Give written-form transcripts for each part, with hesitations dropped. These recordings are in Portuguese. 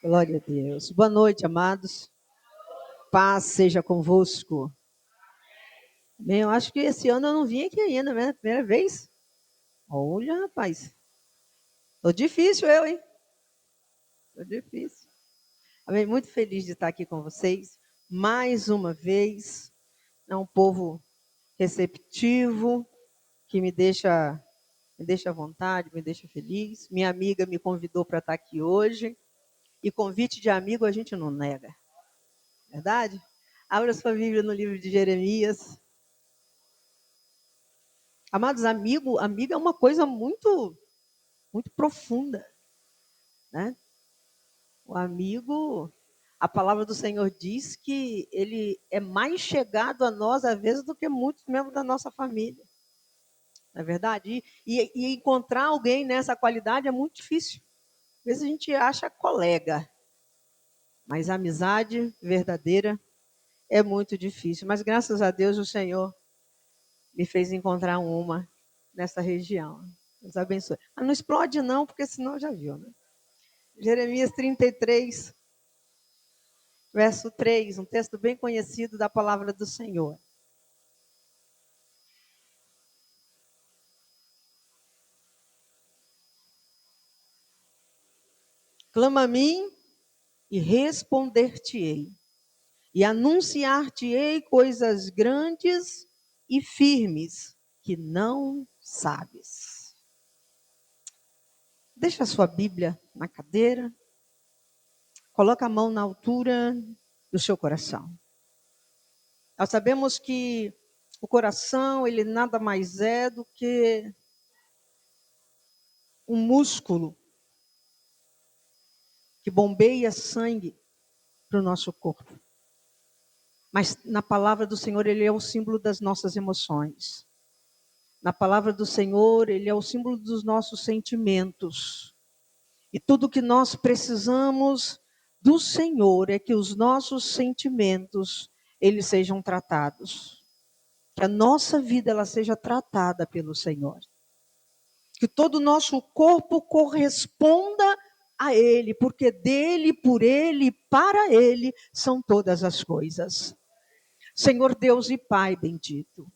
Glória a Deus. Boa noite, amados. Paz seja convosco. Bem, eu acho que esse ano eu não vim aqui ainda, né? Primeira vez. Olha, rapaz. Tô difícil eu, hein? Tô difícil. Amém. Muito feliz de estar aqui com vocês. Mais uma vez. É um povo receptivo, que me deixa à vontade, me deixa feliz. Minha amiga me convidou para estar aqui hoje. E convite de amigo a gente não nega. Verdade? Abra sua Bíblia no livro de Jeremias. Amados, amigo é uma coisa muito, muito profunda, né? O amigo, a palavra do Senhor diz que ele é mais chegado a nós, às vezes, do que muitos membros da nossa família. Não é verdade? E encontrar alguém nessa qualidade é muito difícil. Às vezes a gente acha colega, mas a amizade verdadeira é muito difícil. Mas graças a Deus o Senhor me fez encontrar uma nessa região. Deus abençoe. Mas não explode não, porque senão já viu, né? Jeremias 33, verso 3, um texto bem conhecido da palavra do Senhor. Clama a mim e responder-te-ei, e anunciar-te-ei coisas grandes e firmes que não sabes. Deixa a sua Bíblia na cadeira, coloca a mão na altura do seu coração. Nós sabemos que o coração, ele nada mais é do que um músculo que bombeia sangue para o nosso corpo. Mas na palavra do Senhor, ele é o símbolo das nossas emoções. Na palavra do Senhor, ele é o símbolo dos nossos sentimentos. E tudo que nós precisamos do Senhor é que os nossos sentimentos, eles sejam tratados. Que a nossa vida, ela seja tratada pelo Senhor. Que todo o nosso corpo corresponda a Ele, porque dele, por Ele, para Ele, são todas as coisas. Senhor Deus e Pai bendito.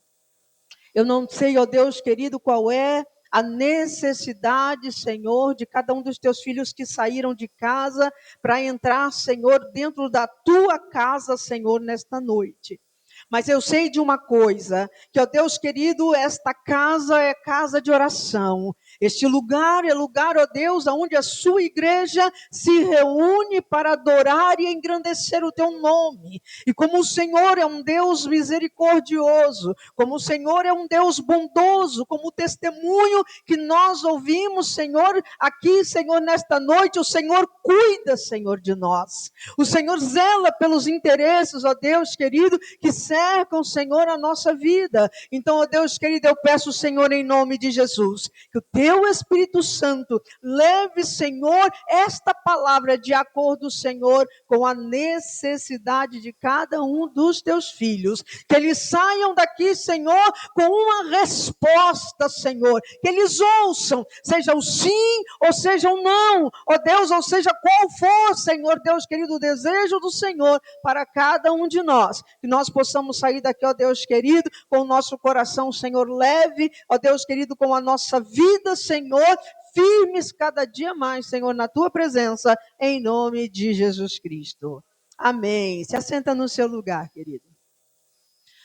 Eu não sei, ó Deus querido, qual é a necessidade, Senhor, de cada um dos teus filhos que saíram de casa para entrar, Senhor, dentro da tua casa, Senhor, nesta noite. Mas eu sei de uma coisa, que, ó Deus querido, esta casa é casa de oração. Este lugar é lugar, ó Deus, onde a sua igreja se reúne para adorar e engrandecer o teu nome. E como o Senhor é um Deus misericordioso, como o Senhor é um Deus bondoso, como o testemunho que nós ouvimos, Senhor, aqui, Senhor, nesta noite, o Senhor cuida, Senhor, de nós. O Senhor zela pelos interesses, ó Deus querido, que cercam, Senhor, a nossa vida. Então, ó Deus querido, eu peço, Senhor, em nome de Jesus, que o teu Espírito Santo leve, Senhor, esta palavra de acordo, Senhor, com a necessidade de cada um dos teus filhos. Que eles saiam daqui, Senhor, com uma resposta, Senhor. Que eles ouçam, seja o sim ou seja o não, ó Deus, ou seja qual for, Senhor, Deus querido, o desejo do Senhor para cada um de nós. Que nós possamos sair daqui, ó Deus querido, com o nosso coração, Senhor, leve, ó Deus querido, com a nossa vida, Senhor, firmes cada dia mais, Senhor, na tua presença, em nome de Jesus Cristo. Amém. Se assenta no seu lugar, querido.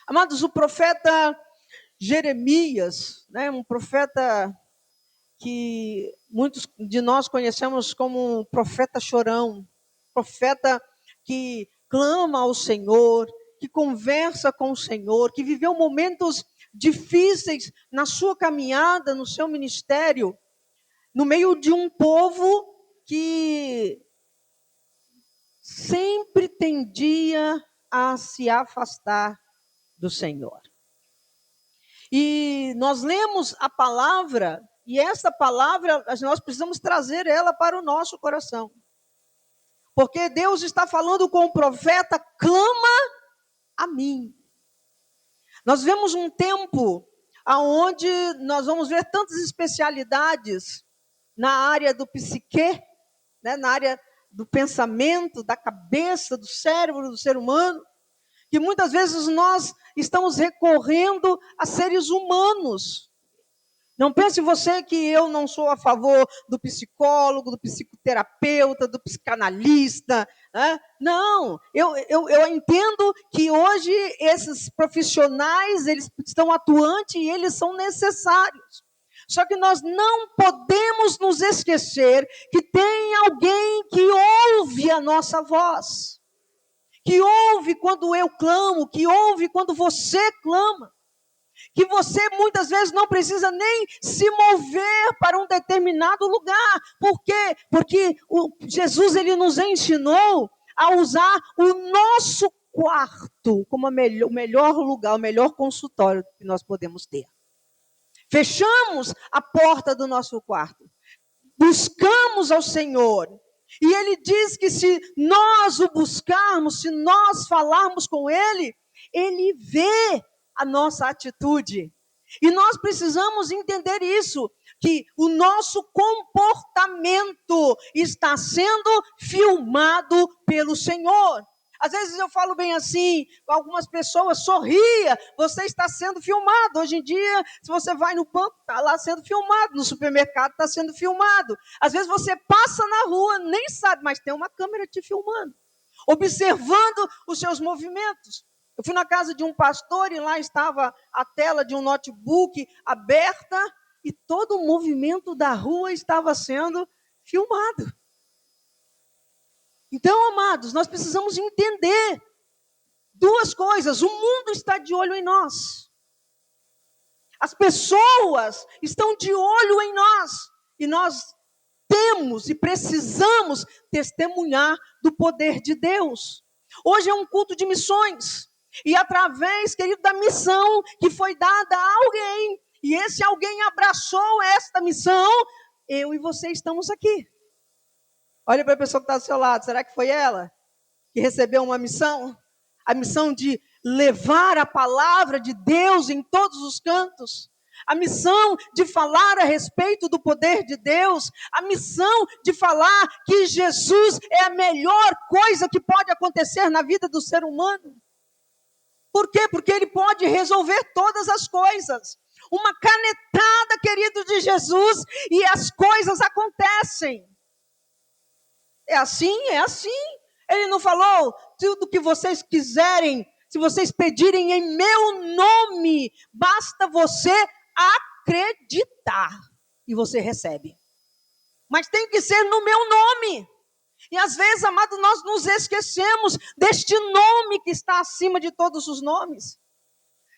Amados, o profeta Jeremias, né, um profeta que muitos de nós conhecemos como um profeta chorão, profeta que clama ao Senhor, que conversa com o Senhor, que viveu momentos difíceis na sua caminhada, no seu ministério, no meio de um povo que sempre tendia a se afastar do Senhor. E nós lemos a palavra, e essa palavra, nós precisamos trazer ela para o nosso coração. Porque Deus está falando com o profeta, clama a mim. Nós vemos um tempo onde nós vamos ver tantas especialidades na área do psique, né, na área do pensamento, da cabeça, do cérebro do ser humano, que muitas vezes nós estamos recorrendo a seres humanos. Não pense você que eu não sou a favor do psicólogo, do psicoterapeuta, do psicanalista. Né? Não, eu entendo que hoje esses profissionais, eles estão atuantes e eles são necessários. Só que nós não podemos nos esquecer que tem alguém que ouve a nossa voz. Que ouve quando eu clamo, que ouve quando você clama. Que você muitas vezes não precisa nem se mover para um determinado lugar. Por quê? Porque Jesus ele nos ensinou a usar o nosso quarto como o melhor lugar, o melhor consultório que nós podemos ter. Fechamos a porta do nosso quarto. Buscamos ao Senhor. E Ele diz que se nós o buscarmos, se nós falarmos com Ele, Ele vê a nossa atitude. E nós precisamos entender isso, que o nosso comportamento está sendo filmado pelo Senhor. Às vezes eu falo bem assim, com algumas pessoas, sorria, você está sendo filmado. Hoje em dia, se você vai no banco, está lá sendo filmado, no supermercado está sendo filmado. Às vezes você passa na rua, nem sabe, mas tem uma câmera te filmando, observando os seus movimentos. Eu fui na casa de um pastor e lá estava a tela de um notebook aberta e todo o movimento da rua estava sendo filmado. Então, amados, nós precisamos entender duas coisas. O mundo está de olho em nós. As pessoas estão de olho em nós. E nós temos e precisamos testemunhar do poder de Deus. Hoje é um culto de missões. E através, querido, da missão que foi dada a alguém, e esse alguém abraçou esta missão, eu e você estamos aqui. Olha para a pessoa que está do seu lado, será que foi ela que recebeu uma missão? A missão de levar a palavra de Deus em todos os cantos. A missão de falar a respeito do poder de Deus. A missão de falar que Jesus é a melhor coisa que pode acontecer na vida do ser humano. Por quê? Porque Ele pode resolver todas as coisas. Uma canetada, querido, de Jesus, e as coisas acontecem. É assim, é assim. Ele não falou, tudo que vocês quiserem, se vocês pedirem em meu nome, basta você acreditar e você recebe. Mas tem que ser no meu nome. E às vezes, amado, nós nos esquecemos deste nome que está acima de todos os nomes.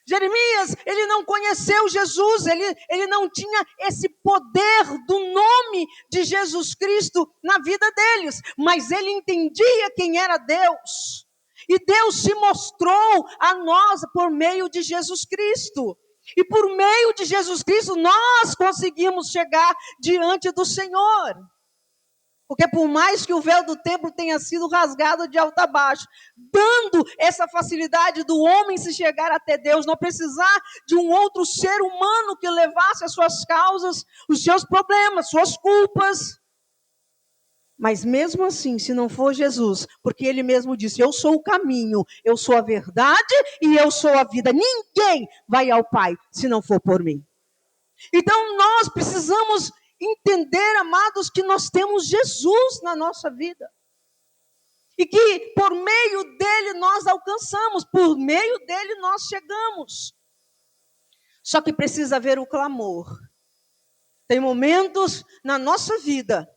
Jeremias, ele não conheceu Jesus, ele não tinha esse poder do nome de Jesus Cristo na vida deles, mas ele entendia quem era Deus. E Deus se mostrou a nós por meio de Jesus Cristo. E por meio de Jesus Cristo, nós conseguimos chegar diante do Senhor. Porque por mais que o véu do templo tenha sido rasgado de alto a baixo, dando essa facilidade do homem se chegar até Deus, não precisar de um outro ser humano que levasse as suas causas, os seus problemas, suas culpas. Mas mesmo assim, se não for Jesus, porque Ele mesmo disse, eu sou o caminho, eu sou a verdade e eu sou a vida. Ninguém vai ao Pai se não for por mim. Então nós precisamos entender, amados, que nós temos Jesus na nossa vida. E que por meio dele nós alcançamos, por meio dele nós chegamos. Só que precisa haver o clamor. Tem momentos na nossa vida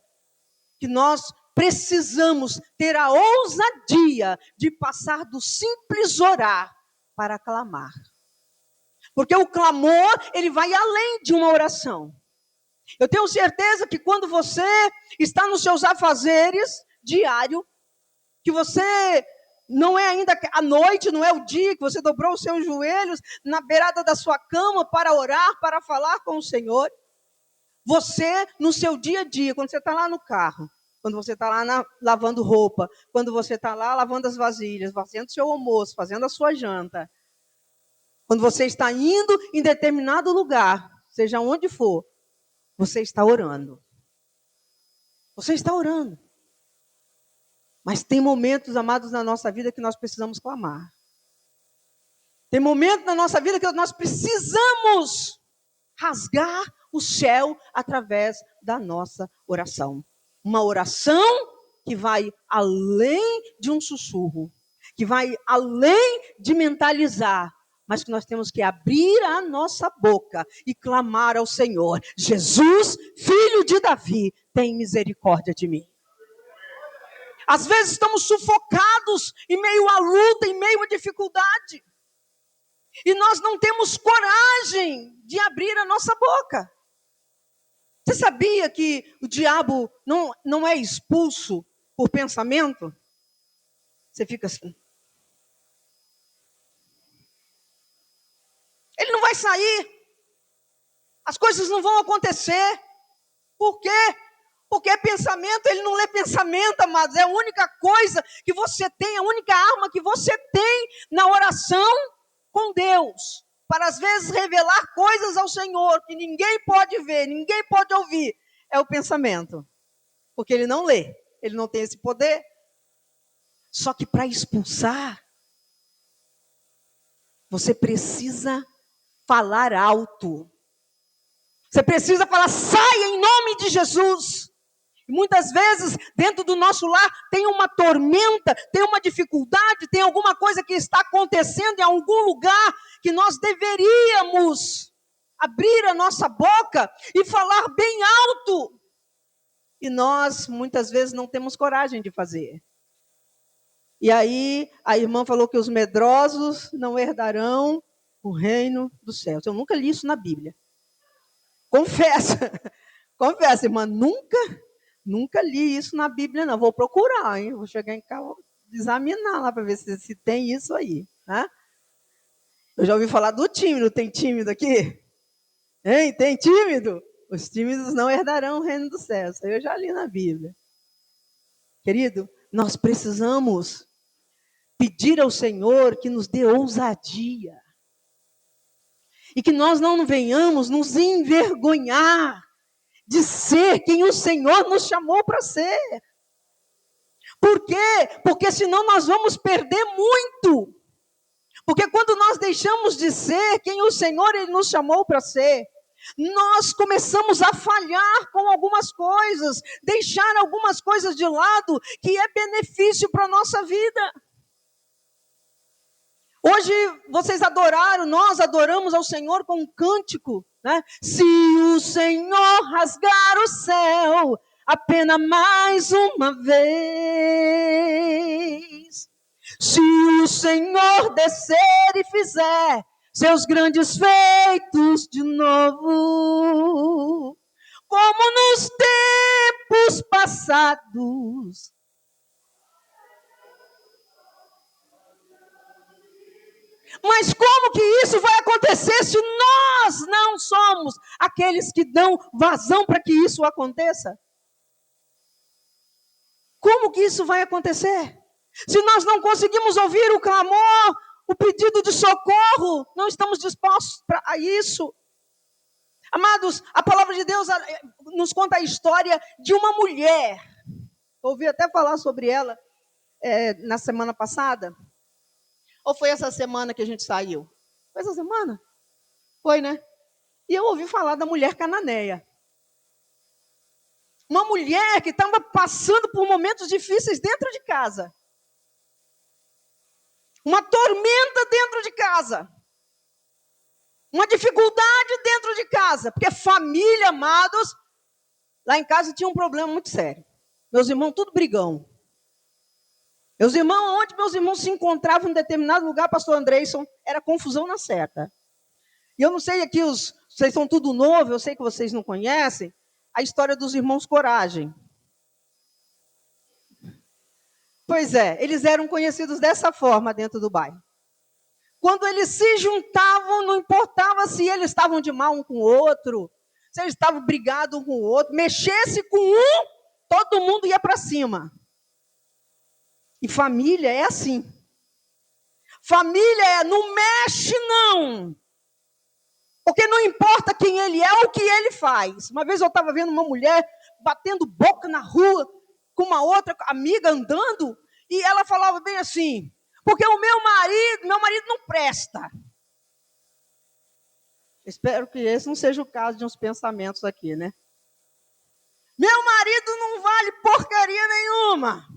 que nós precisamos ter a ousadia de passar do simples orar para clamar. Porque o clamor, ele vai além de uma oração. Eu tenho certeza que quando você está nos seus afazeres diário, que você não é ainda a noite, não é o dia que você dobrou os seus joelhos na beirada da sua cama para orar, para falar com o Senhor. Você, no seu dia a dia, quando você está lá no carro, quando você está lá lavando roupa, quando você está lá lavando as vasilhas, fazendo o seu almoço, fazendo a sua janta, quando você está indo em determinado lugar, seja onde for, você está orando. Você está orando. Mas tem momentos, amados, na nossa vida que nós precisamos clamar. Tem momentos na nossa vida que nós precisamos rasgar o céu através da nossa oração. Uma oração que vai além de um sussurro, que vai além de mentalizar, mas que nós temos que abrir a nossa boca e clamar ao Senhor: Jesus, filho de Davi, tem misericórdia de mim. Às vezes estamos sufocados em meio à luta, em meio à dificuldade. E nós não temos coragem de abrir a nossa boca. Você sabia que o diabo não é expulso por pensamento? Você fica assim. Ele não vai sair. As coisas não vão acontecer. Por quê? Porque é pensamento, ele não lê pensamento, amados. É a única coisa que você tem, a única arma que você tem na oração com Deus, para às vezes revelar coisas ao Senhor que ninguém pode ver, ninguém pode ouvir, é o pensamento. Porque ele não lê, ele não tem esse poder. Só que para expulsar, você precisa falar alto. Você precisa falar: saia em nome de Jesus. Muitas vezes, dentro do nosso lar, tem uma tormenta, tem uma dificuldade, tem alguma coisa que está acontecendo em algum lugar que nós deveríamos abrir a nossa boca e falar bem alto. E nós, muitas vezes, não temos coragem de fazer. E aí, a irmã falou que os medrosos não herdarão o reino dos céus. Eu nunca li isso na Bíblia. Confessa, irmã, nunca li isso na Bíblia, não. Vou procurar, hein? Vou chegar em casa, vou examinar lá para ver se tem isso aí. Né? Eu já ouvi falar do tímido. Tem tímido aqui? Hein? Tem tímido? Os tímidos não herdarão o reino dos céus. Isso aí eu já li na Bíblia. Querido, nós precisamos pedir ao Senhor que nos dê ousadia. E que nós não venhamos nos envergonhar de ser quem o Senhor nos chamou para ser. Por quê? Porque senão nós vamos perder muito. Porque quando nós deixamos de ser quem o Senhor ele nos chamou para ser, nós começamos a falhar com algumas coisas, deixar algumas coisas de lado que é benefício para a nossa vida. Hoje vocês adoraram, nós adoramos ao Senhor com um cântico, né? Se o Senhor rasgar o céu, apenas mais uma vez. Se o Senhor descer e fizer seus grandes feitos de novo, como nos tempos passados. Mas como que isso vai acontecer se nós não somos aqueles que dão vazão para que isso aconteça? Como que isso vai acontecer? Se nós não conseguimos ouvir o clamor, o pedido de socorro, não estamos dispostos a isso. Amados, a palavra de Deus nos conta a história de uma mulher. Ouvi até falar sobre ela na semana passada. Ou foi essa semana que a gente saiu? Foi essa semana? Foi, né? E eu ouvi falar da mulher cananeia. Uma mulher que estava passando por momentos difíceis dentro de casa. Uma tormenta dentro de casa. Uma dificuldade dentro de casa. Porque família, amados, lá em casa tinha um problema muito sério. Meus irmãos, tudo brigão. Onde meus irmãos se encontravam em determinado lugar, pastor Andreison, era confusão na certa. E eu não sei aqui, vocês são tudo novo, eu sei que vocês não conhecem, a história dos irmãos Coragem. Pois é, eles eram conhecidos dessa forma dentro do bairro. Quando eles se juntavam, não importava se eles estavam de mal um com o outro, se eles estavam brigados um com o outro, mexesse com um, todo mundo ia para cima. E família é assim. Família não mexe não. Porque não importa quem ele é ou o que ele faz. Uma vez eu estava vendo uma mulher batendo boca na rua com uma uma outra amiga andando, e ela falava bem assim, porque o meu marido não presta. Espero que esse não seja o caso de uns pensamentos aqui, né? Meu marido não vale porcaria nenhuma.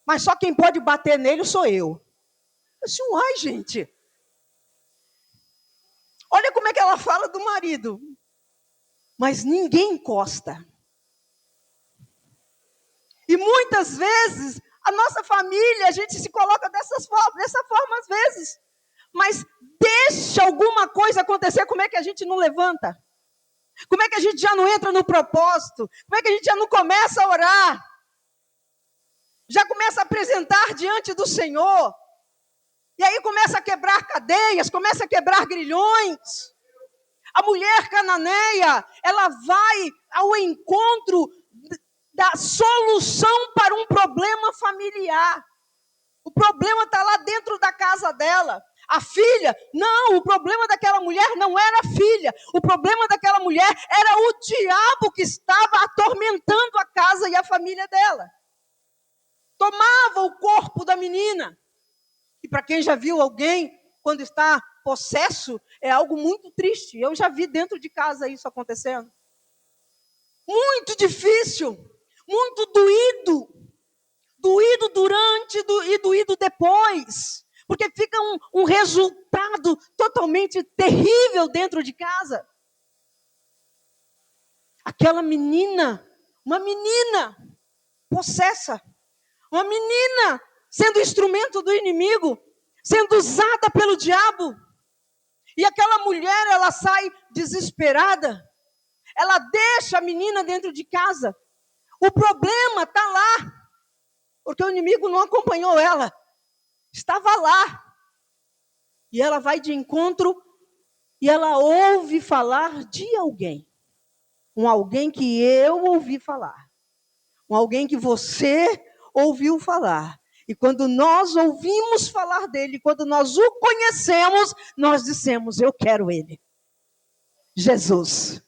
Mas só quem pode bater nele sou eu. Assim, uai, gente. Olha como é que ela fala do marido. Mas ninguém encosta. E muitas vezes, a nossa família, a gente se coloca dessa forma às vezes. Mas deixa alguma coisa acontecer, como é que a gente não levanta? Como é que a gente já não entra no propósito? Como é que a gente já não começa a orar? Já começa a apresentar diante do Senhor. E aí começa a quebrar cadeias, começa a quebrar grilhões. A mulher cananeia, ela vai ao encontro da solução para um problema familiar. O problema está lá dentro da casa dela. A filha, não, o problema daquela mulher não era a filha. O problema daquela mulher era o diabo que estava atormentando a casa e a família dela. Tomava o corpo da menina. E para quem já viu alguém, quando está possesso, é algo muito triste. Eu já vi dentro de casa isso acontecendo. Muito difícil, muito doído. Doído durante e doído depois. Porque fica um resultado totalmente terrível dentro de casa. Aquela menina, uma menina possessa, uma menina sendo instrumento do inimigo, sendo usada pelo diabo. E aquela mulher, ela sai desesperada. Ela deixa a menina dentro de casa. O problema está lá. Porque o inimigo não acompanhou ela. Estava lá. E ela vai de encontro e ela ouve falar de alguém. Um alguém que eu ouvi falar. Um alguém que você ouviu falar. E quando nós ouvimos falar dele, quando nós o conhecemos, nós dissemos, eu quero ele. Jesus.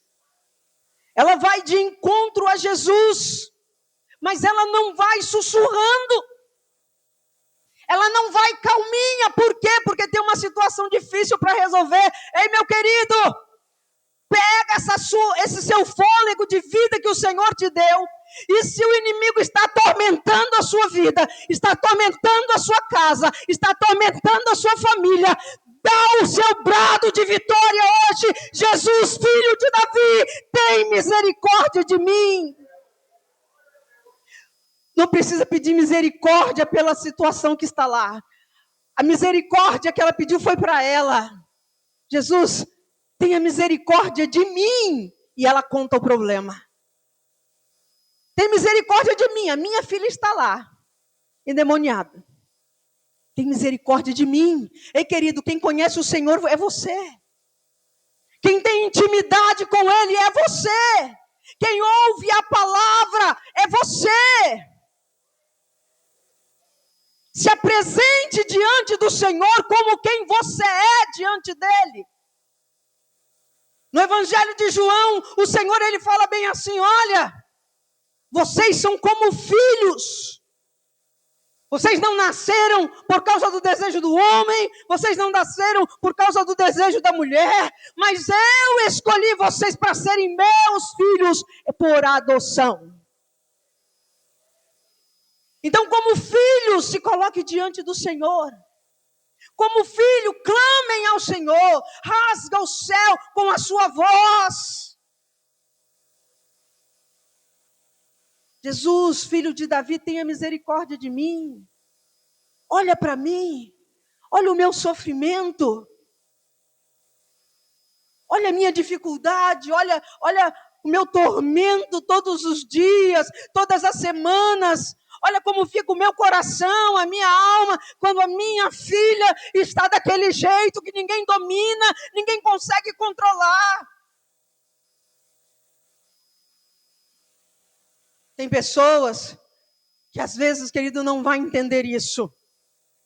Ela vai de encontro a Jesus, mas ela não vai sussurrando. Ela não vai calminha. Por quê? Porque tem uma situação difícil para resolver. Ei, meu querido, pega esse seu fôlego de vida que o Senhor te deu. E se o inimigo está atormentando a sua vida, está atormentando a sua casa, está atormentando a sua família, dá o seu brado de vitória hoje. Jesus, filho de Davi, tem misericórdia de mim. Não precisa pedir misericórdia pela situação que está lá. A misericórdia que ela pediu foi para ela. Jesus, tenha misericórdia de mim. E ela conta o problema. Tem misericórdia de mim. A minha filha está lá, endemoniada. Tem misericórdia de mim. Ei, querido, quem conhece o Senhor é você. Quem tem intimidade com Ele é você. Quem ouve a palavra é você. Se apresente diante do Senhor como quem você é diante dele. No Evangelho de João, o Senhor ele fala bem assim, olha, vocês são como filhos. Vocês não nasceram por causa do desejo do homem, vocês não nasceram por causa do desejo da mulher, mas eu escolhi vocês para serem meus filhos por adoção. Então, como filhos, se coloque diante do Senhor. Como filho, clamem ao Senhor. Rasga o céu com a sua voz. Jesus, filho de Davi, tenha misericórdia de mim. Olha para mim. Olha o meu sofrimento. Olha a minha dificuldade. Olha o meu tormento todos os dias, todas as semanas. Olha como fica o meu coração, a minha alma, quando a minha filha está daquele jeito que ninguém domina, ninguém consegue controlar. Tem pessoas que às vezes, querido, não vai entender isso.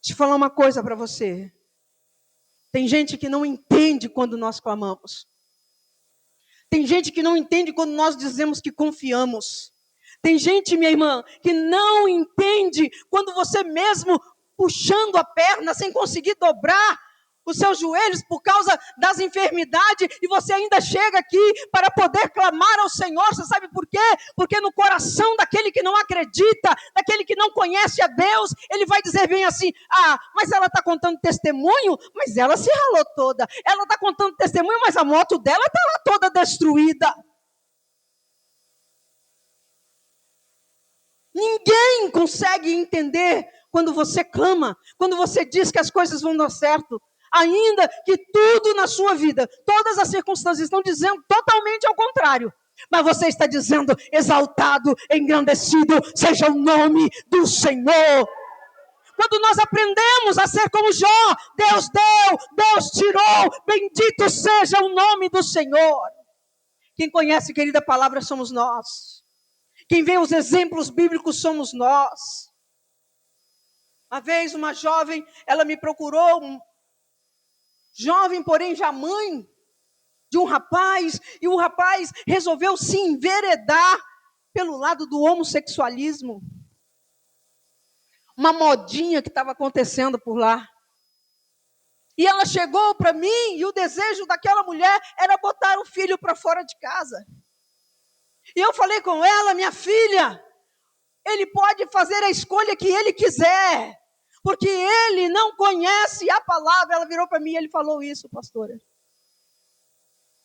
Deixa eu falar uma coisa para você. Tem gente que não entende quando nós clamamos. Tem gente que não entende quando nós dizemos que confiamos. Tem gente, minha irmã, que não entende quando você mesmo puxando a perna sem conseguir dobrar os seus joelhos por causa das enfermidades, e você ainda chega aqui para poder clamar ao Senhor. Você sabe por quê? Porque no coração daquele que não acredita, daquele que não conhece a Deus, ele vai dizer bem assim: mas ela está contando testemunho, mas ela se ralou toda. Ela está contando testemunho, mas a moto dela está lá toda destruída. Ninguém consegue entender quando você clama, quando você diz que as coisas vão dar certo, ainda que tudo na sua vida, todas as circunstâncias estão dizendo totalmente ao contrário. Mas você está dizendo: exaltado, engrandecido seja o nome do Senhor. Quando nós aprendemos a ser como Jó, Deus deu, Deus tirou, bendito seja o nome do Senhor. Quem conhece, querida, a palavra somos nós. Quem vê os exemplos bíblicos somos nós. Uma vez uma jovem, ela me procurou, jovem, porém já mãe de um rapaz, e o rapaz resolveu se enveredar pelo lado do homossexualismo. Uma modinha que estava acontecendo por lá. E ela chegou para mim, e o desejo daquela mulher era botar o filho para fora de casa. E eu falei com ela: minha filha, ele pode fazer a escolha que ele quiser, porque ele não conhece a palavra. Ela virou para mim e ele falou isso, pastora: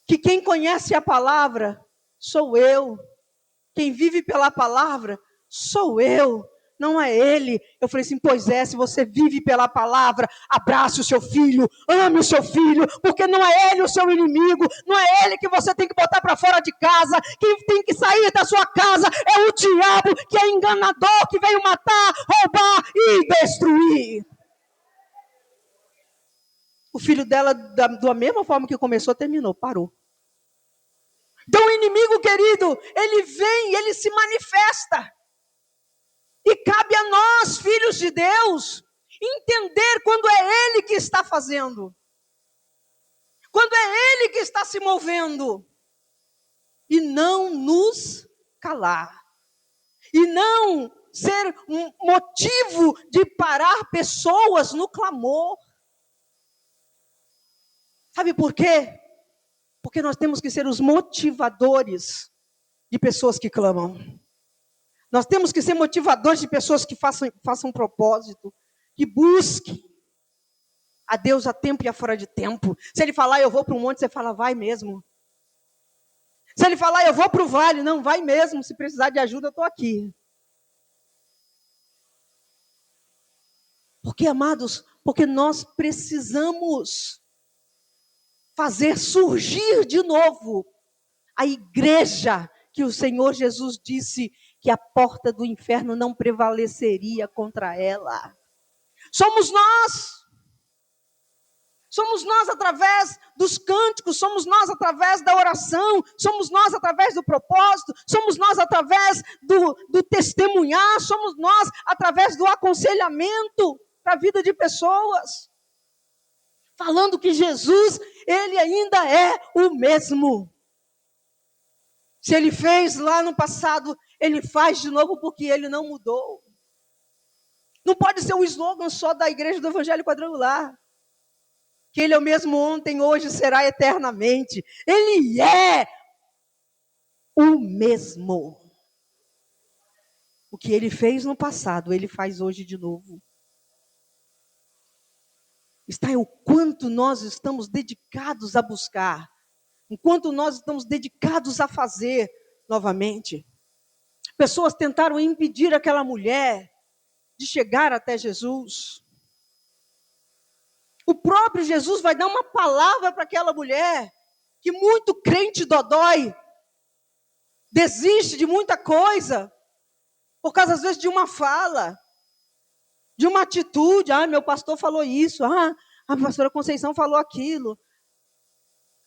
que quem conhece a palavra sou eu, quem vive pela palavra sou eu, não é ele. Eu falei assim: pois é, se você vive pela palavra, abrace o seu filho, ame o seu filho, porque não é ele o seu inimigo, não é ele que você tem que botar para fora de casa. Quem tem que sair da sua casa é o diabo, que é enganador, que veio matar, roubar e destruir. O filho dela, da mesma forma que começou, terminou, parou. Então o inimigo, querido, ele vem, ele se manifesta. E cabe a nós, filhos de Deus, entender quando é Ele que está fazendo. Quando é Ele que está se movendo. E não nos calar. E não ser um motivo de parar pessoas no clamor. Sabe por quê? Porque nós temos que ser os motivadores de pessoas que clamam. Nós temos que ser motivadores de pessoas que façam propósito, que busquem a Deus a tempo e a fora de tempo. Se Ele falar: eu vou para um monte, você fala: vai mesmo. Se Ele falar: eu vou para o vale, não, vai mesmo. Se precisar de ajuda, eu estou aqui. Porque, amados, porque nós precisamos fazer surgir de novo a igreja que o Senhor Jesus disse que a porta do inferno não prevaleceria contra ela. Somos nós. Somos nós através dos cânticos, somos nós através da oração, somos nós através do propósito, somos nós através do testemunhar, somos nós através do aconselhamento para a vida de pessoas. Falando que Jesus, Ele ainda é o mesmo. Se Ele fez lá no passado, Ele faz de novo, porque Ele não mudou. Não pode ser um slogan só da Igreja do Evangelho Quadrangular. Que Ele é o mesmo ontem, hoje, será eternamente. Ele é o mesmo. O que Ele fez no passado, Ele faz hoje de novo. Está em o quanto nós estamos dedicados a buscar. Enquanto nós estamos dedicados a fazer novamente. Pessoas tentaram impedir aquela mulher de chegar até Jesus. O próprio Jesus vai dar uma palavra para aquela mulher, que muito crente dodói, desiste de muita coisa, por causa às vezes de uma fala, de uma atitude. Meu pastor falou isso, a pastora Conceição falou aquilo.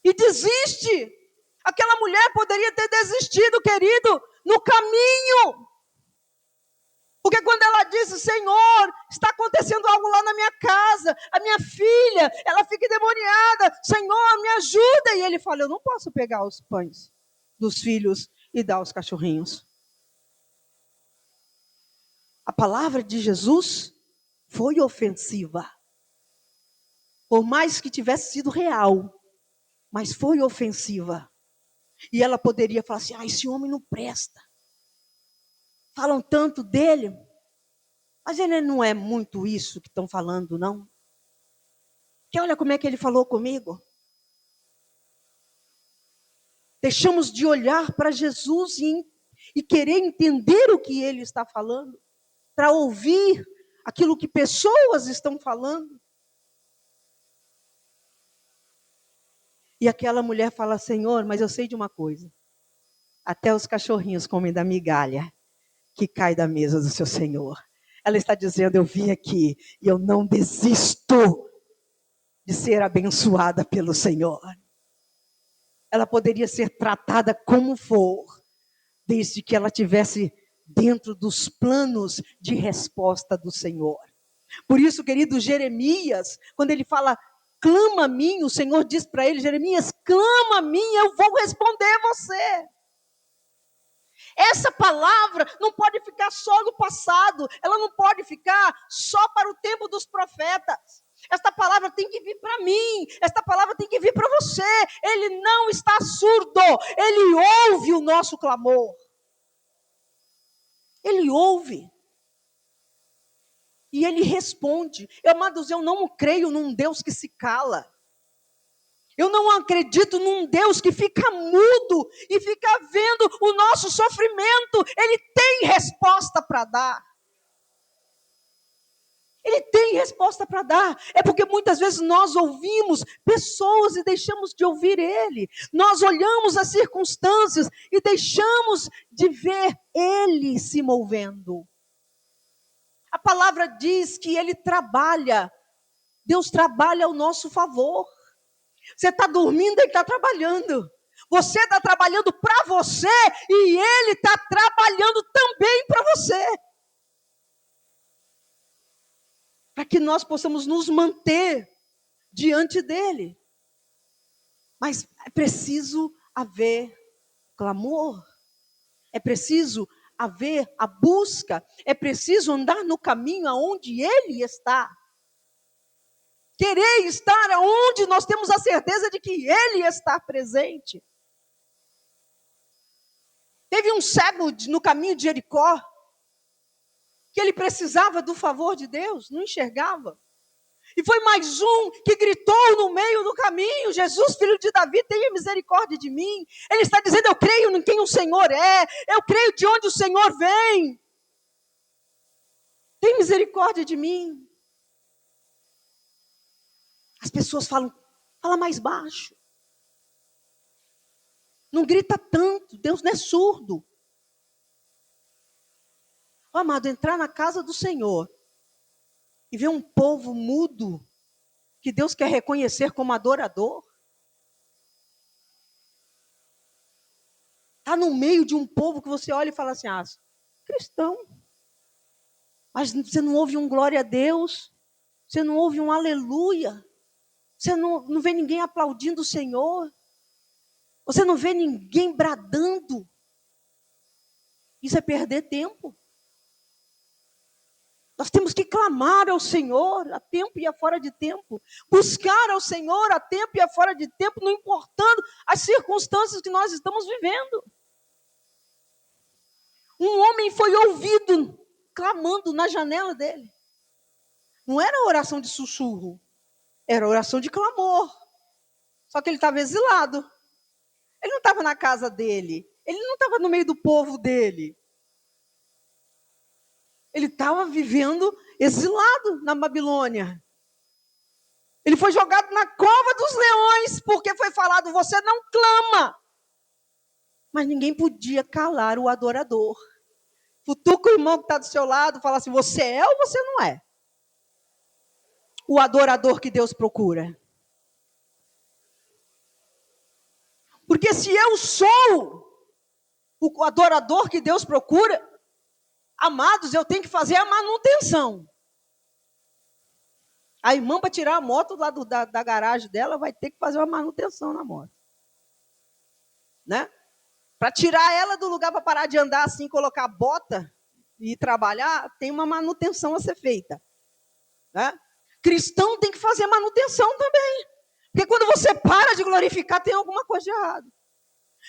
E desiste. Aquela mulher poderia ter desistido, querido, no caminho. Porque quando ela disse: Senhor, está acontecendo algo lá na minha casa, a minha filha, ela fica endemoniada, Senhor, me ajuda. E ele fala: eu não posso pegar os pães dos filhos e dar aos cachorrinhos. A palavra de Jesus foi ofensiva. Por mais que tivesse sido real, mas foi ofensiva. E ela poderia falar assim: esse homem não presta. Falam tanto dele, mas ele não é muito isso que estão falando, não. Que olha como é que ele falou comigo. Deixamos de olhar para Jesus e querer entender o que ele está falando, para ouvir aquilo que pessoas estão falando. E aquela mulher fala: Senhor, mas eu sei de uma coisa. Até os cachorrinhos comem da migalha que cai da mesa do seu Senhor. Ela está dizendo: eu vim aqui e eu não desisto de ser abençoada pelo Senhor. Ela poderia ser tratada como for, desde que ela tivesse dentro dos planos de resposta do Senhor. Por isso, querido Jeremias, quando ele fala, clama a mim, o Senhor diz para ele: Jeremias, clama a mim, eu vou responder você. Essa palavra não pode ficar só no passado, ela não pode ficar só para o tempo dos profetas. Esta palavra tem que vir para mim, esta palavra tem que vir para você. Ele não está surdo, ele ouve o nosso clamor. Ele ouve. E ele responde. Amados, eu não creio num Deus que se cala. Eu não acredito num Deus que fica mudo e fica vendo o nosso sofrimento. Ele tem resposta para dar. Ele tem resposta para dar. É porque muitas vezes nós ouvimos pessoas e deixamos de ouvir Ele. Nós olhamos as circunstâncias e deixamos de ver Ele se movendo. A palavra diz que Ele trabalha. Deus trabalha ao nosso favor. Você está dormindo, Ele está trabalhando. Você está trabalhando para você e Ele está trabalhando também para você. Para que nós possamos nos manter diante dEle. Mas é preciso haver clamor. É preciso haver a busca. É preciso andar no caminho aonde Ele está. Querer estar aonde nós temos a certeza de que Ele está presente. Teve um cego no caminho de Jericó, que ele precisava do favor de Deus, não enxergava. E foi mais um que gritou no meio do caminho: Jesus, filho de Davi, tenha misericórdia de mim. Ele está dizendo: eu creio em quem o Senhor é, eu creio de onde o Senhor vem. Tem misericórdia de mim. As pessoas falam, fala mais baixo. Não grita tanto, Deus não é surdo. Amado, entrar na casa do Senhor e ver um povo mudo, que Deus quer reconhecer como adorador. Está no meio de um povo que você olha e fala assim: cristão. Mas você não ouve um glória a Deus, você não ouve um aleluia, você não vê ninguém aplaudindo o Senhor, você não vê ninguém bradando. Isso é perder tempo. Nós temos que clamar ao Senhor a tempo e a fora de tempo. Buscar ao Senhor a tempo e a fora de tempo, não importando as circunstâncias que nós estamos vivendo. Um homem foi ouvido clamando na janela dele. Não era oração de sussurro, era oração de clamor. Só que ele estava exilado. Ele não estava na casa dele. Ele não estava no meio do povo dele. Ele estava vivendo exilado na Babilônia. Ele foi jogado na cova dos leões, porque foi falado: você não clama. Mas ninguém podia calar o adorador. Futuca o irmão que está do seu lado, fala assim: você é ou você não é? O adorador que Deus procura. Porque se eu sou o adorador que Deus procura, amados, eu tenho que fazer a manutenção. A irmã, para tirar a moto lá da garagem dela, vai ter que fazer uma manutenção na moto. Né? Para tirar ela do lugar para parar de andar assim, colocar a bota e trabalhar, tem uma manutenção a ser feita. Né? Cristão tem que fazer manutenção também. Porque quando você para de glorificar, tem alguma coisa de errado.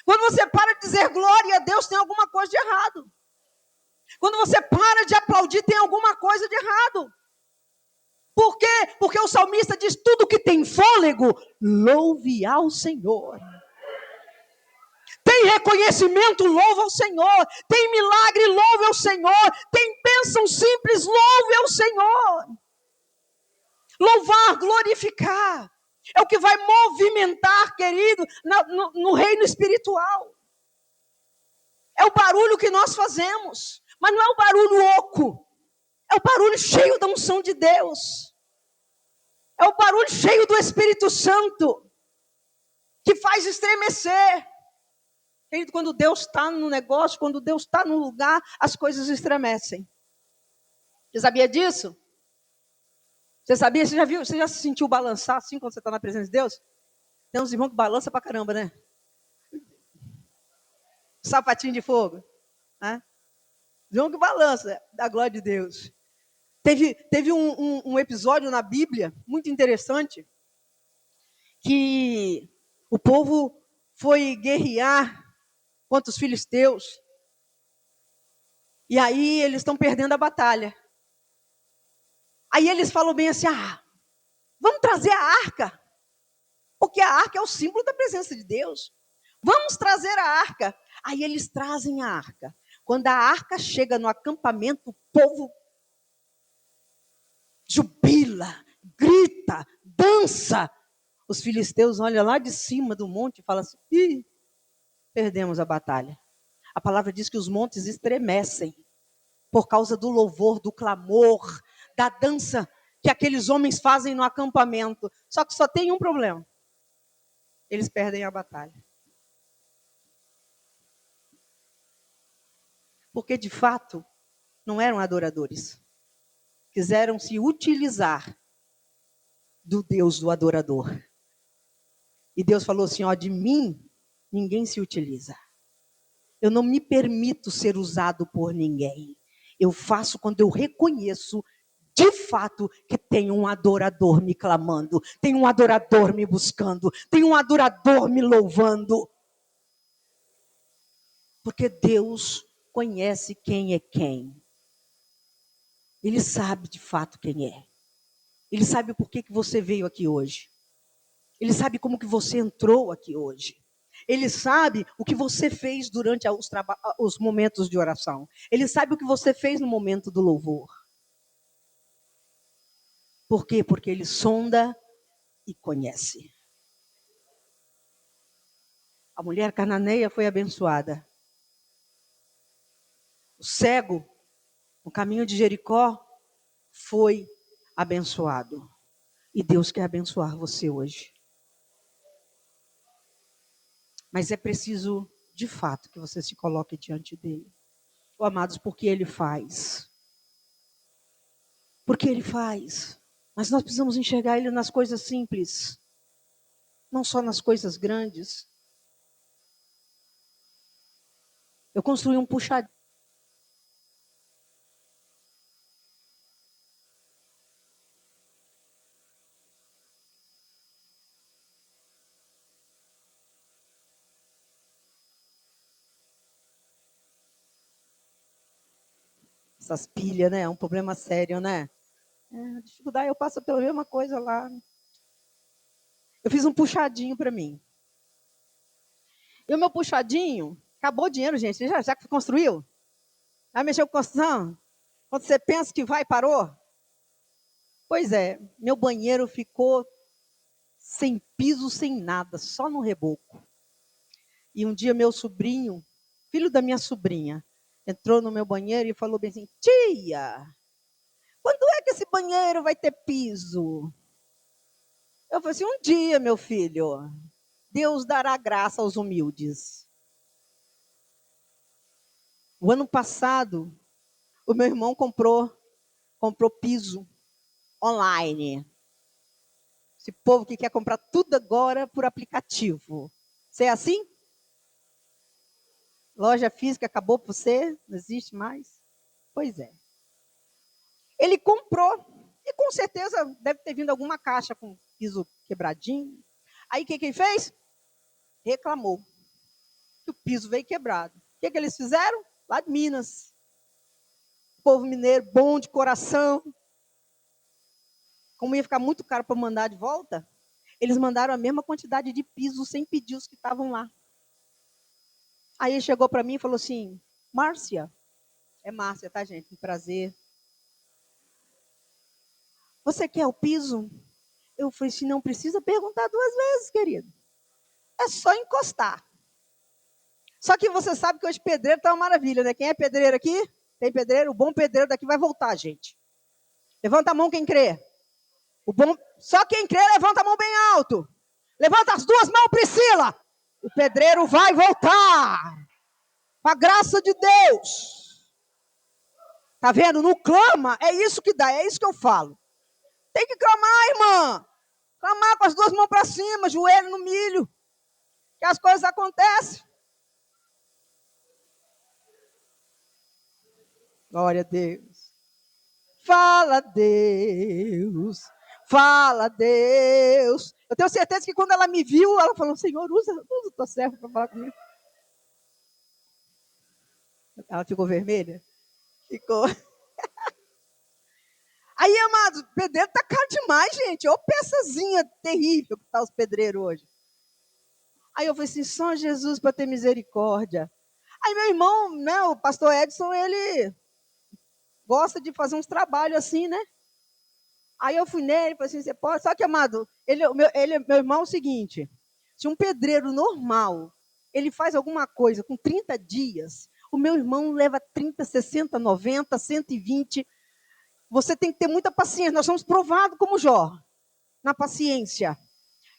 Quando você para de dizer glória a Deus, tem alguma coisa de errado. Quando você para de aplaudir, tem alguma coisa de errado. Por quê? Porque o salmista diz: tudo que tem fôlego, louve ao Senhor. Tem reconhecimento, louve ao Senhor. Tem milagre, louve ao Senhor. Tem bênção simples, louve ao Senhor. Louvar, glorificar. É o que vai movimentar, querido, no reino espiritual. É o barulho que nós fazemos. Mas não é o barulho oco. É o barulho cheio da unção de Deus. É o barulho cheio do Espírito Santo. Que faz estremecer. Querido, quando Deus está no negócio, quando Deus está no lugar, as coisas estremecem. Você sabia disso? Você sabia? Você já viu? Você já se sentiu balançar assim quando você está na presença de Deus? Tem uns irmãos que balançam pra caramba, né? Sapatinho de fogo. Né? Irmão que balança da glória de Deus. Teve um episódio na Bíblia muito interessante que o povo foi guerrear contra os filisteus. E aí eles estão perdendo a batalha. Aí eles falam bem assim: vamos trazer a arca. Porque a arca é o símbolo da presença de Deus. Vamos trazer a arca. Aí eles trazem a arca. Quando a arca chega no acampamento, o povo jubila, grita, dança. Os filisteus olham lá de cima do monte e falam assim: perdemos a batalha. A palavra diz que os montes estremecem por causa do louvor, do clamor, da dança que aqueles homens fazem no acampamento. Só que só tem um problema. Eles perdem a batalha. Porque, de fato, não eram adoradores. Quiseram se utilizar do Deus do adorador. E Deus falou assim: de mim, ninguém se utiliza. Eu não me permito ser usado por ninguém. Eu faço quando eu reconheço, de fato, que tem um adorador me clamando, tem um adorador me buscando, tem um adorador me louvando. Porque Deus conhece quem é quem. Ele sabe de fato quem é. Ele sabe por que você veio aqui hoje. Ele sabe como que você entrou aqui hoje. Ele sabe o que você fez durante os momentos de oração. Ele sabe o que você fez no momento do louvor. Por quê? Porque ele sonda e conhece. A mulher cananeia foi abençoada. O cego, no caminho de Jericó, foi abençoado. E Deus quer abençoar você hoje. Mas é preciso, de fato, que você se coloque diante dele. Amados, porque ele faz. Porque ele faz. Mas nós precisamos enxergar ele nas coisas simples. Não só nas coisas grandes. Eu construí um puxadinho. Essas pilhas, né? É um problema sério, né? A dificuldade, eu passo pela mesma coisa lá. Eu fiz um puxadinho para mim. E o meu puxadinho, acabou o dinheiro, gente. Já construiu? Já mexeu com construção? Quando você pensa que vai, parou? Pois é, meu banheiro ficou sem piso, sem nada, só no reboco. E um dia meu sobrinho, filho da minha sobrinha, entrou no meu banheiro e falou bem assim: tia, quando é que esse banheiro vai ter piso? Eu falei assim: um dia, meu filho, Deus dará graça aos humildes. O ano passado, o meu irmão comprou piso online. Esse povo que quer comprar tudo agora por aplicativo. Você é assim? Loja física acabou por você? Não existe mais? Pois é. Ele comprou, e com certeza deve ter vindo alguma caixa com piso quebradinho. Aí o que ele fez? Reclamou que o piso veio quebrado. O que eles fizeram? Lá de Minas. Povo mineiro, bom de coração. Como ia ficar muito caro para mandar de volta, eles mandaram a mesma quantidade de piso sem pedir os que estavam lá. Aí ele chegou para mim e falou assim, Márcia, é Márcia, tá, gente? Um prazer. Você quer o piso? Eu falei assim, não precisa perguntar 2 vezes, querido. É só encostar. Só que você sabe que hoje pedreiro tá uma maravilha, né? Quem é pedreiro aqui? Tem pedreiro? O bom pedreiro daqui vai voltar, gente. Levanta a mão quem crê. Só quem crê, levanta a mão bem alto. Levanta as 2 mãos, Priscila. O pedreiro vai voltar. Com a graça de Deus. Tá vendo? No clama, é isso que dá, é isso que eu falo. Tem que clamar, irmã. Clamar com as 2 mãos para cima, joelho no milho. Que as coisas acontecem. Glória a Deus. Fala, Deus. Fala, Deus. Eu tenho certeza que quando ela me viu, ela falou, Senhor, usa o teu servo para falar comigo. Ela ficou vermelha? Ficou. Aí, amados, pedreiro tá caro demais, gente. Ô peçazinha terrível que tá os pedreiros hoje. Aí eu falei assim, só Jesus para ter misericórdia. Aí meu irmão, né, o pastor Edson, ele gosta de fazer uns trabalhos assim, né? Aí eu fui nele e falei assim, você pode? Só que, amado, meu irmão é o seguinte, se um pedreiro normal, ele faz alguma coisa com 30 dias, o meu irmão leva 30, 60, 90, 120. Você tem que ter muita paciência. Nós somos provados como Jó, na paciência.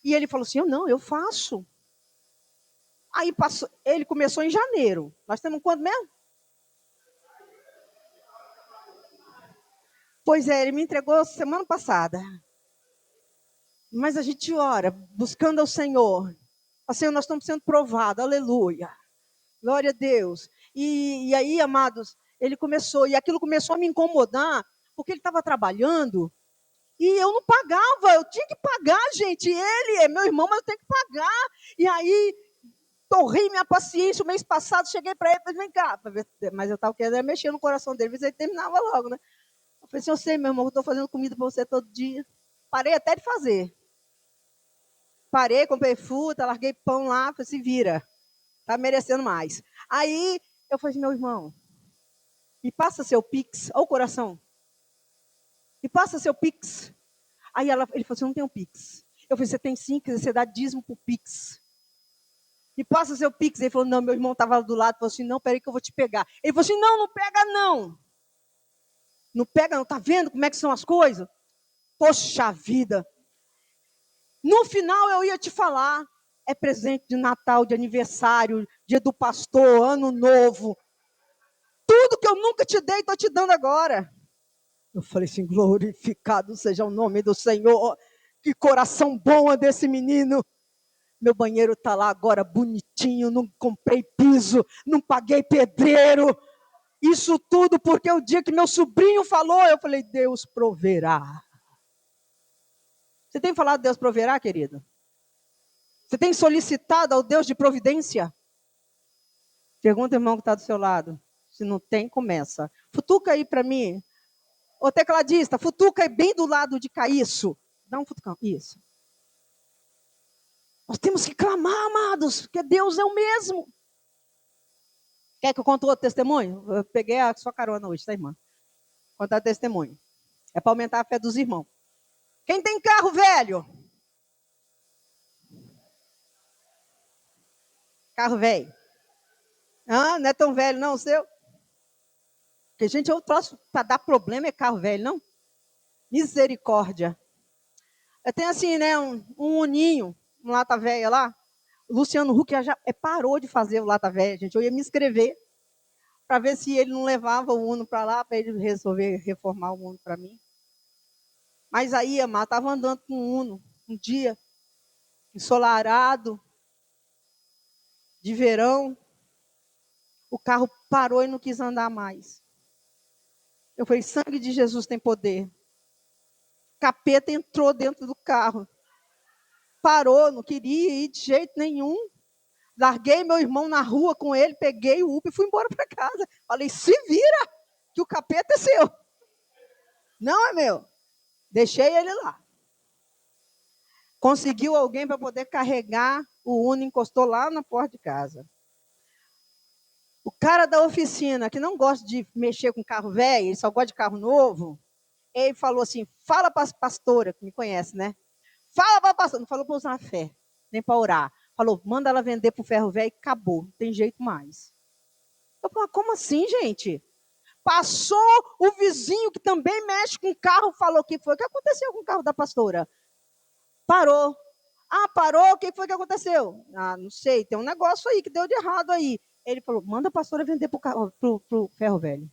E ele falou assim, eu faço. Aí passou, ele começou em janeiro. Nós temos quando mesmo? Pois é, ele me entregou semana passada. Mas a gente ora, buscando ao Senhor. Assim, nós estamos sendo provados, aleluia. Glória a Deus. E aí, amados, ele começou, e aquilo começou a me incomodar, porque ele estava trabalhando, e eu não pagava, eu tinha que pagar, gente. Ele é meu irmão, mas eu tenho que pagar. E aí, torrei minha paciência. O mês passado, cheguei para ele e falei, vem cá. Mas eu estava querendo mexer no coração dele, mas ele terminava logo, né? Eu falei assim, eu sei, meu irmão, eu estou fazendo comida para você todo dia. Parei até de fazer. Parei, comprei fruta, larguei pão lá, falei assim, vira. Tá merecendo mais. Aí, eu falei assim, meu irmão, me passa seu Pix. Olha o coração. Me passa seu Pix. Aí ele falou assim, não tenho Pix. Eu falei, você tem sim, que você dá dízimo pro Pix. Me passa seu Pix. Ele falou, não, meu irmão estava do lado, falou assim, não, peraí que eu vou te pegar. Ele falou assim, não, não pega não. Não pega não, tá vendo como é que são as coisas? Poxa vida. No final eu ia te falar, é presente de Natal, de aniversário, dia do pastor, ano novo. Tudo que eu nunca te dei, estou te dando agora. Eu falei assim, glorificado seja o nome do Senhor. Que coração bom é desse menino. Meu banheiro está lá agora bonitinho, não comprei piso, não paguei pedreiro. Isso tudo porque o dia que meu sobrinho falou, eu falei, Deus proverá. Você tem falado Deus proverá, querido? Você tem solicitado ao Deus de providência? Pergunta o irmão que está do seu lado. Se não tem, começa. Futuca aí para mim. Ô tecladista, futuca aí bem do lado de cá, isso. Dá um futucão, isso. Nós temos que clamar, amados, porque Deus é o mesmo. Quer que eu conte outro testemunho? Eu peguei a sua carona hoje, tá, irmã? Contar testemunho. É para aumentar a fé dos irmãos. Quem tem carro velho? Carro velho. Ah, não é tão velho não o seu? Porque, gente, eu troço para dar problema é carro velho, não? Misericórdia. Eu tenho assim, né, um uninho, um lata velha lá. O Luciano Huck já parou de fazer o lata velha, gente. Eu ia me inscrever para ver se ele não levava o Uno para lá, para ele resolver reformar o Uno para mim. Mas aí, amado, estava andando com o Uno um dia, ensolarado, de verão. O carro parou e não quis andar mais. Eu falei, sangue de Jesus tem poder. Capeta entrou dentro do carro. Parou, não queria ir de jeito nenhum. Larguei meu irmão na rua com ele, peguei o Uber e fui embora para casa. Falei, se vira, que o capeta é seu. Não é meu. Deixei ele lá. Conseguiu alguém para poder carregar o Uno, encostou lá na porta de casa. O cara da oficina, que não gosta de mexer com carro velho, ele só gosta de carro novo, ele falou assim, fala para a pastora, que me conhece, né? Fala para a pastora, não falou para usar a fé, nem para orar. Falou, manda ela vender para o ferro velho e acabou, não tem jeito mais. Eu falei, como assim, gente? Passou o vizinho que também mexe com carro, falou, o que foi? O que aconteceu com o carro da pastora? Parou. Ah, parou, o que foi que aconteceu? Ah, não sei, tem um negócio aí que deu de errado aí. Ele falou, manda a pastora vender pro ferro velho.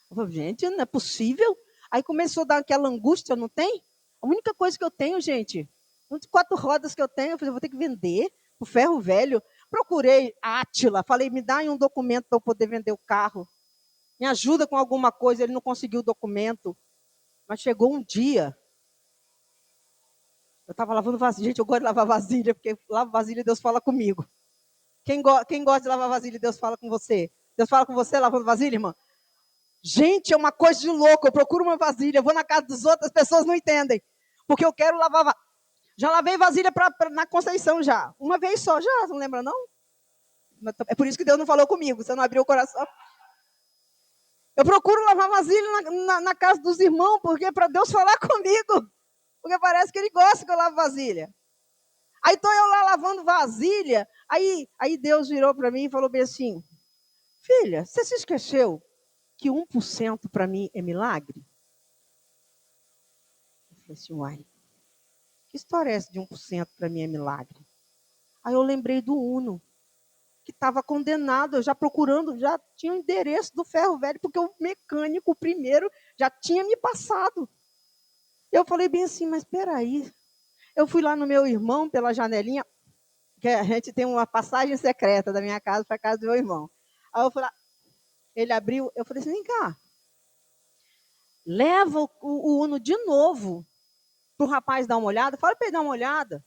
Eu falei, gente, não é possível. Aí começou a dar aquela angústia, não tem? A única coisa que eu tenho, gente, de 4 rodas que eu tenho, eu falei, vou ter que vender pro ferro velho. Procurei a Átila, falei, me dá aí um documento para eu poder vender o carro. Me ajuda com alguma coisa, ele não conseguiu o documento. Mas chegou um dia, eu estava lavando vasilha. Gente, eu gosto de lavar vasilha, porque lavo vasilha e Deus fala comigo. Quem gosta de lavar vasilha e Deus fala com você? Deus fala com você lavando vasilha, irmã? Gente, é uma coisa de louco. Eu procuro uma vasilha, vou na casa dos outros, as pessoas não entendem. Porque eu quero lavar vasilha. Já lavei vasilha na Conceição já. Uma vez só, já, não lembra não? É por isso que Deus não falou comigo, você não abriu o coração. Eu procuro lavar vasilha na casa dos irmãos, porque é para Deus falar comigo. Porque parece que ele gosta que eu lave vasilha. Aí estou eu lá lavando vasilha, aí Deus virou para mim e falou bem assim, filha, você se esqueceu que 1% para mim é milagre? Eu falei assim, uai, que história é essa de 1% para mim é milagre? Aí eu lembrei do Uno, que estava condenado, eu já procurando, já tinha o endereço do ferro velho, porque o mecânico, o primeiro, já tinha me passado. Eu falei bem assim, mas espera aí. Eu fui lá no meu irmão, pela janelinha, que a gente tem uma passagem secreta da minha casa para a casa do meu irmão. Aí eu falei, ele abriu, eu falei assim, vem cá, leva o Uno de novo para o rapaz dar uma olhada, fala para ele dar uma olhada.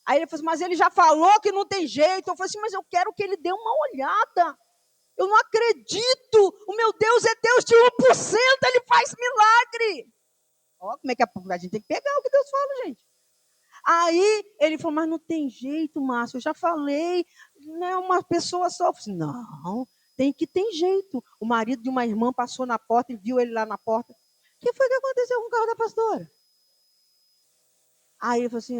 Aí ele falou assim, mas ele já falou que não tem jeito. Eu falei assim, mas eu quero que ele dê uma olhada. Eu não acredito. O meu Deus é Deus de 1%, ele faz milagre. Ó, como é que a gente tem que pegar o que Deus fala, gente. Aí ele falou, mas não tem jeito, Márcio, eu já falei, não é uma pessoa só. Eu falei assim, não, tem jeito. O marido de uma irmã passou na porta e viu ele lá na porta. O que foi que aconteceu com o carro da pastora? Aí ele falou assim,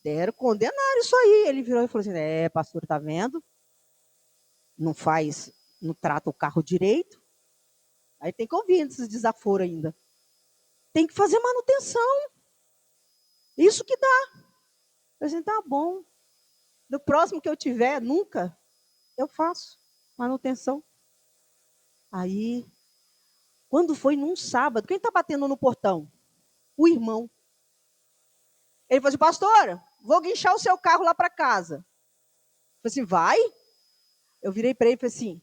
deram, condenaram isso aí. Ele virou e falou assim, pastor, tá vendo? Não trata o carro direito. Aí tem que ouvir esses desaforos ainda. Tem que fazer manutenção. Isso que dá. Eu falei assim, tá bom. No próximo que eu tiver, nunca, eu faço manutenção. Aí, quando foi num sábado, quem está batendo no portão? O irmão. Ele falou assim, pastora, vou guinchar o seu carro lá para casa. Eu falei assim, vai? Eu virei para ele e falei assim,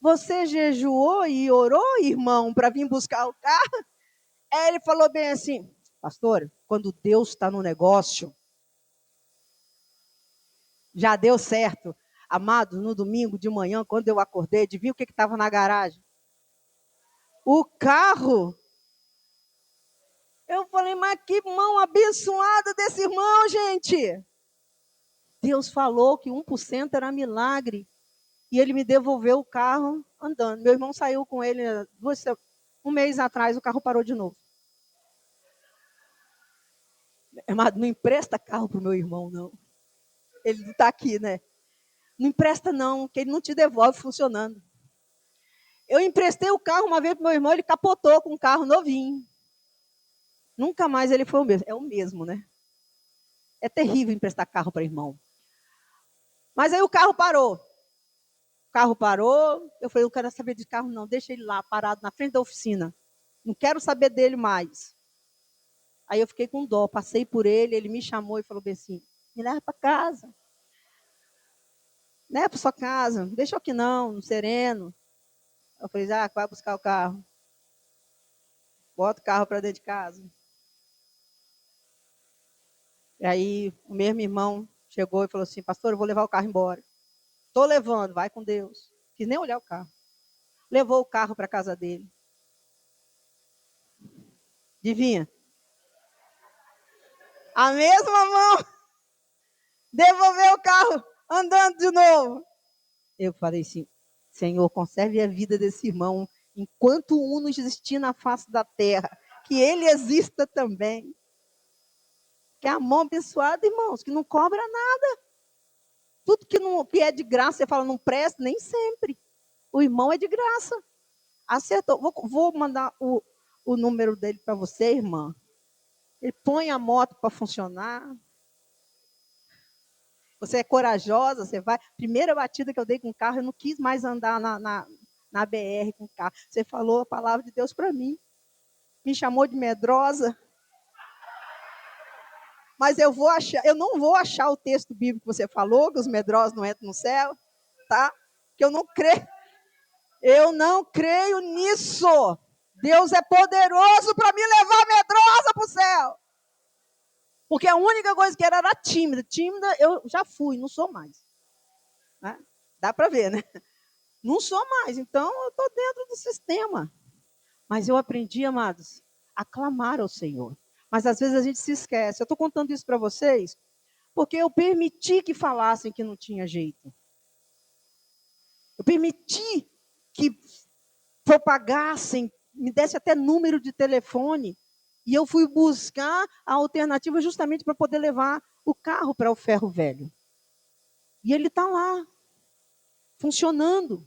você jejuou e orou, irmão, para vir buscar o carro? Aí ele falou bem assim, pastor, quando Deus está no negócio, já deu certo. Amado, no domingo de manhã, quando eu acordei, adivinha o que estava na garagem? O carro. Eu falei, mas que mão abençoada desse irmão, gente. Deus falou que 1% era milagre. E ele me devolveu o carro andando. Meu irmão saiu com ele um mês atrás, o carro parou de novo. Amado, não empresta carro para o meu irmão, não. Ele não está aqui, né? Não empresta, não, que ele não te devolve funcionando. Eu emprestei o carro uma vez para o meu irmão, ele capotou com um carro novinho. Nunca mais ele foi o mesmo. É o mesmo, né? É terrível emprestar carro para irmão. Mas aí o carro parou. O carro parou. Eu falei, não quero saber de carro, não. Deixa ele lá, parado na frente da oficina. Não quero saber dele mais. Aí eu fiquei com dó. Passei por ele, ele me chamou e falou bem assim, me leva para casa. Leva para sua casa. Não deixa eu aqui não, no sereno. Eu falei, vai buscar o carro. Bota o carro para dentro de casa. E aí o mesmo irmão chegou e falou assim, pastor, eu vou levar o carro embora. Estou levando, vai com Deus. Quis nem olhar o carro. Levou o carro para a casa dele. Adivinha? A mesma mão devolveu o carro andando de novo. Eu falei assim, Senhor, conserve a vida desse irmão enquanto o uno existir na face da terra. Que ele exista também. Que é a mão abençoada, irmãos, que não cobra nada. Tudo que é de graça, você fala, não presta, nem sempre. O irmão é de graça. Acertou. Vou mandar o número dele para você, irmã. Ele põe a moto para funcionar. Você é corajosa, você vai. Primeira batida que eu dei com o carro, eu não quis mais andar na BR com o carro. Você falou a palavra de Deus para mim. Me chamou de medrosa. Mas eu não vou achar o texto bíblico que você falou, que os medrosos não entram no céu, tá? Que eu não creio. Eu não creio nisso. Deus é poderoso para me levar medrosa para o céu. Porque a única coisa que era tímida. Tímida eu já fui, não sou mais. Né? Dá para ver, né? Não sou mais. Então eu estou dentro do sistema. Mas eu aprendi, amados, a clamar ao Senhor. Mas às vezes a gente se esquece. Eu estou contando isso para vocês porque eu permiti que falassem que não tinha jeito. Eu permiti que propagassem, me desse até número de telefone. E eu fui buscar a alternativa justamente para poder levar o carro para o ferro velho. E ele está lá, funcionando.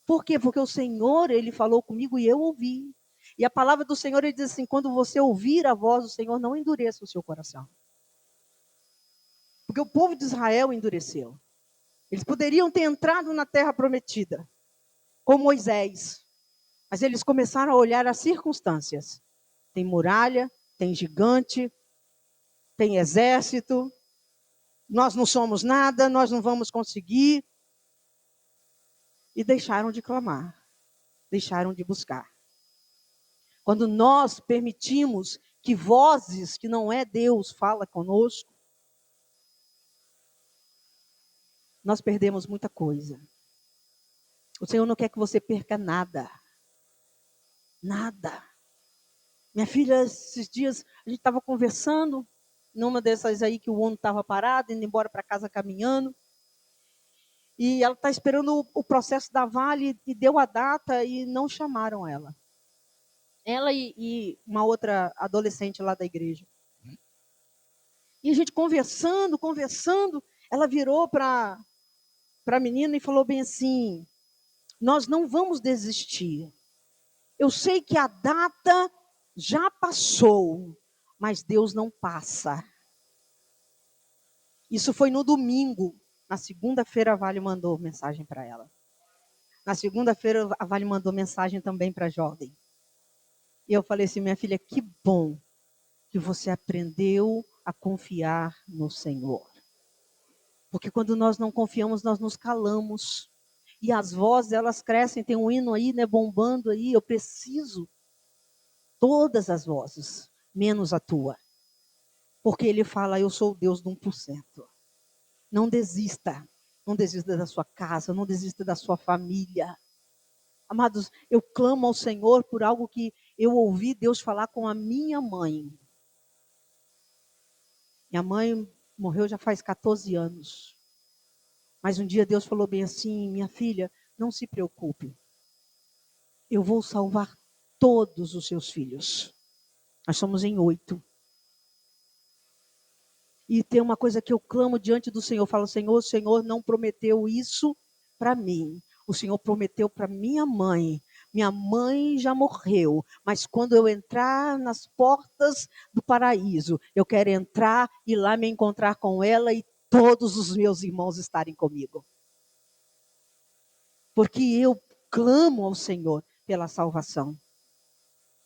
Por quê? Porque o Senhor, ele falou comigo e eu ouvi. E a palavra do Senhor, ele diz assim, quando você ouvir a voz do Senhor, não endureça o seu coração. Porque o povo de Israel endureceu. Eles poderiam ter entrado na terra prometida, com Moisés. Mas eles começaram a olhar as circunstâncias. Tem muralha, tem gigante, tem exército. Nós não somos nada, nós não vamos conseguir. E deixaram de clamar, deixaram de buscar. Quando nós permitimos que vozes que não é Deus fala conosco, nós perdemos muita coisa. O Senhor não quer que você perca nada. Nada. Minha filha, esses dias, a gente estava conversando, numa dessas aí que o ônibus estava parado, indo embora para casa caminhando. E ela está esperando o processo da Vale e deu a data e não chamaram ela. Ela e uma outra adolescente lá da igreja. E a gente conversando, ela virou para a menina e falou bem assim, nós não vamos desistir. Eu sei que a data já passou, mas Deus não passa. Isso foi no domingo. Na segunda-feira a Vale mandou mensagem para ela. Na segunda-feira a Vale mandou mensagem também para a jovem. E eu falei assim, minha filha, que bom que você aprendeu a confiar no Senhor. Porque quando nós não confiamos, nós nos calamos. E as vozes, elas crescem, tem um hino aí, né, bombando aí, eu preciso. Todas as vozes, menos a tua. Porque ele fala, eu sou o Deus do 1%. Não desista. Não desista da sua casa, não desista da sua família. Amados, eu clamo ao Senhor por algo que eu ouvi Deus falar com a minha mãe. Minha mãe morreu já faz 14 anos. Mas um dia Deus falou bem assim, minha filha, não se preocupe. Eu vou salvar todos os seus filhos. Nós somos em 8. E tem uma coisa que eu clamo diante do Senhor. Eu falo, Senhor, o Senhor não prometeu isso para mim. O Senhor prometeu para minha mãe. Minha mãe já morreu. Mas quando eu entrar nas portas do paraíso, eu quero entrar e lá me encontrar com ela e todos os meus irmãos estarem comigo. Porque eu clamo ao Senhor pela salvação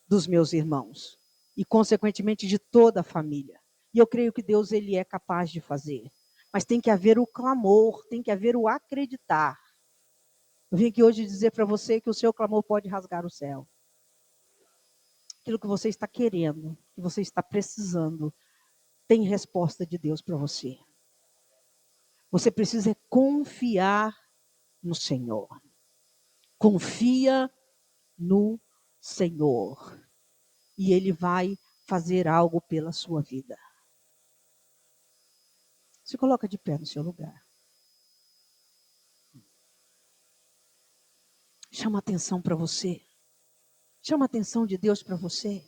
dos meus irmãos. E, consequentemente, de toda a família. E eu creio que Deus, ele é capaz de fazer. Mas tem que haver o clamor, tem que haver o acreditar. Eu vim aqui hoje dizer para você que o seu clamor pode rasgar o céu. Aquilo que você está querendo, que você está precisando, tem resposta de Deus para você. Você precisa confiar no Senhor. Confia no Senhor. E Ele vai fazer algo pela sua vida. Se coloca de pé no seu lugar. Chama a atenção para você. Chama a atenção de Deus para você.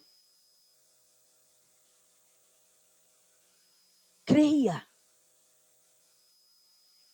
Creia.